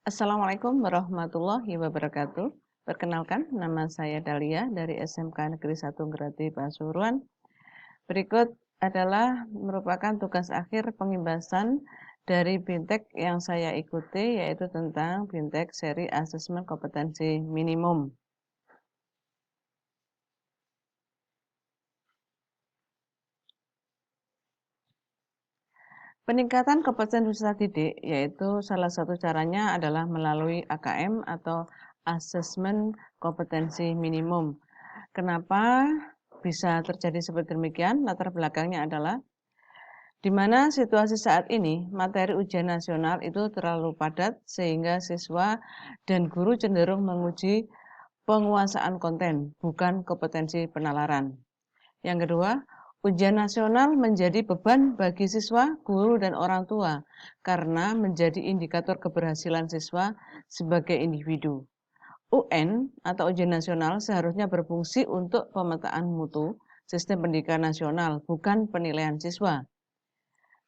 Assalamualaikum warahmatullahi wabarakatuh. Perkenalkan, nama saya Dahlia dari SMK Negeri 1 Grati Pasuruan. Berikut adalah merupakan tugas akhir pengimbasan dari BINTEK yang saya ikuti, yaitu tentang BINTEK seri asesmen kompetensi minimum. Peningkatan kompetensi peserta didik, yaitu salah satu caranya adalah melalui AKM atau asesmen kompetensi minimum. Kenapa bisa terjadi seperti demikian? Latar belakangnya adalah di mana situasi saat ini materi ujian nasional itu terlalu padat sehingga siswa dan guru cenderung menguji penguasaan konten, bukan kompetensi penalaran. Yang kedua, ujian nasional menjadi beban bagi siswa, guru, dan orang tua karena menjadi indikator keberhasilan siswa sebagai individu. UN atau ujian nasional seharusnya berfungsi untuk pemetaan mutu sistem pendidikan nasional, bukan penilaian siswa.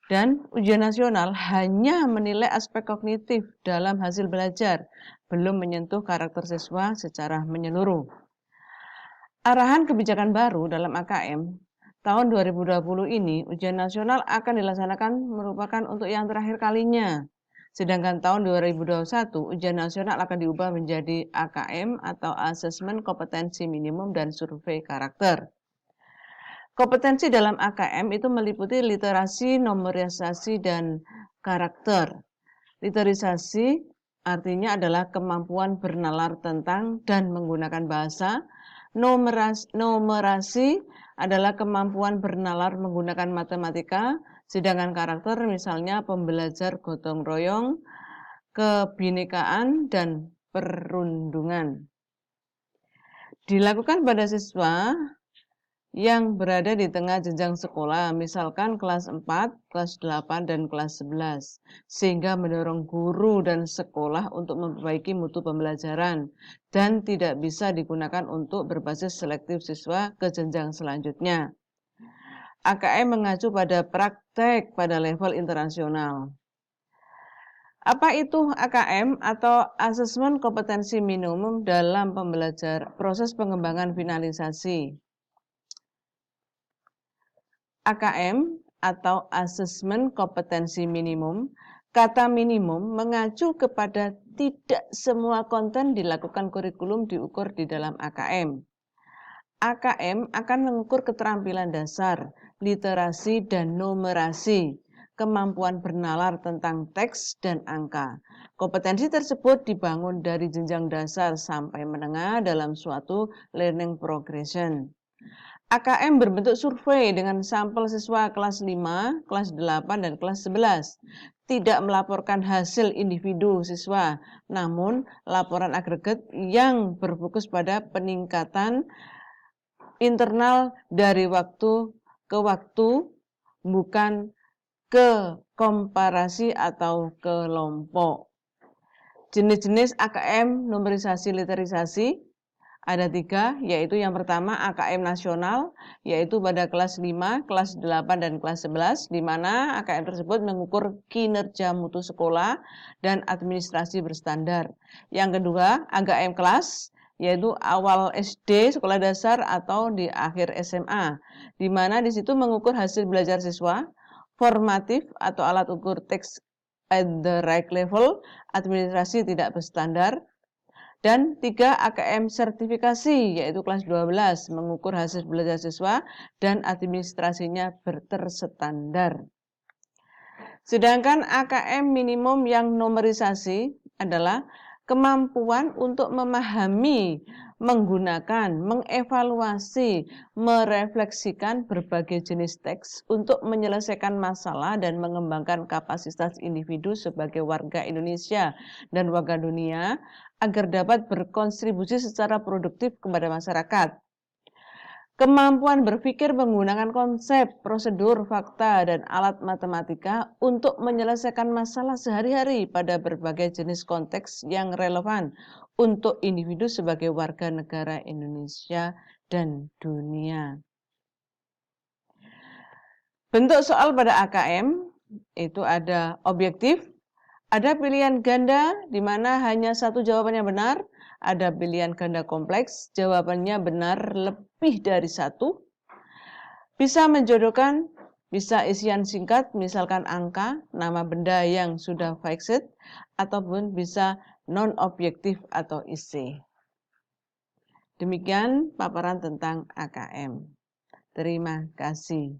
Dan ujian nasional hanya menilai aspek kognitif dalam hasil belajar, belum menyentuh karakter siswa secara menyeluruh. Arahan kebijakan baru dalam AKM tahun 2020 ini, ujian nasional akan dilaksanakan merupakan untuk yang terakhir kalinya. Sedangkan tahun 2021, ujian nasional akan diubah menjadi AKM atau Asesmen Kompetensi Minimum dan Survei Karakter. Kompetensi dalam AKM itu meliputi literasi, numerisasi, dan karakter. Literasi artinya adalah kemampuan bernalar tentang dan menggunakan bahasa. Numerasi adalah kemampuan bernalar menggunakan matematika, sedangkan karakter misalnya pembelajar gotong royong, kebinekaan, dan perundungan. Dilakukan pada siswa yang berada di tengah jenjang sekolah, misalkan kelas 4, kelas 8, dan kelas 11, sehingga mendorong guru dan sekolah untuk memperbaiki mutu pembelajaran dan tidak bisa digunakan untuk berbasis selektif siswa ke jenjang selanjutnya. AKM mengacu pada praktek pada level internasional. Apa itu AKM atau Asesmen Kompetensi Minimum dalam proses pengembangan finalisasi? AKM atau Asesmen Kompetensi Minimum, kata minimum mengacu kepada tidak semua konten dilakukan kurikulum diukur di dalam AKM. AKM akan mengukur keterampilan dasar, literasi, dan numerasi, kemampuan bernalar tentang teks dan angka. Kompetensi tersebut dibangun dari jenjang dasar sampai menengah dalam suatu learning progression. AKM berbentuk survei dengan sampel siswa kelas 5, kelas 8, dan kelas 11. Tidak melaporkan hasil individu siswa, namun laporan agregat yang berfokus pada peningkatan internal dari waktu ke waktu, bukan ke komparasi atau kelompok. Jenis-jenis AKM numerisasi literasi ada 3, yaitu yang pertama AKM nasional, yaitu pada kelas 5, kelas 8, dan kelas 11, di mana AKM tersebut mengukur kinerja mutu sekolah dan administrasi berstandar. Yang kedua, AKM kelas, yaitu awal SD, sekolah dasar, atau di akhir SMA, di mana di situ mengukur hasil belajar siswa, formatif atau alat ukur text at the right level, administrasi tidak berstandar. Dan 3, AKM sertifikasi, yaitu kelas 12, mengukur hasil belajar siswa dan administrasinya berterstandar. Sedangkan AKM minimum yang numerisasi adalah kemampuan untuk memahami, menggunakan, mengevaluasi, merefleksikan berbagai jenis teks untuk menyelesaikan masalah dan mengembangkan kapasitas individu sebagai warga Indonesia dan warga dunia agar dapat berkontribusi secara produktif kepada masyarakat. Kemampuan berpikir menggunakan konsep, prosedur, fakta, dan alat matematika untuk menyelesaikan masalah sehari-hari pada berbagai jenis konteks yang relevan untuk individu sebagai warga negara Indonesia dan dunia. Bentuk soal pada AKM itu ada objektif, Ada pilihan ganda di mana hanya satu jawaban yang benar. Ada pilihan ganda kompleks, jawabannya benar lebih dari satu. Bisa menjodohkan, bisa isian singkat, misalkan angka, nama benda yang sudah fixed, ataupun bisa non-objektif atau isi. Demikian paparan tentang AKM. Terima kasih.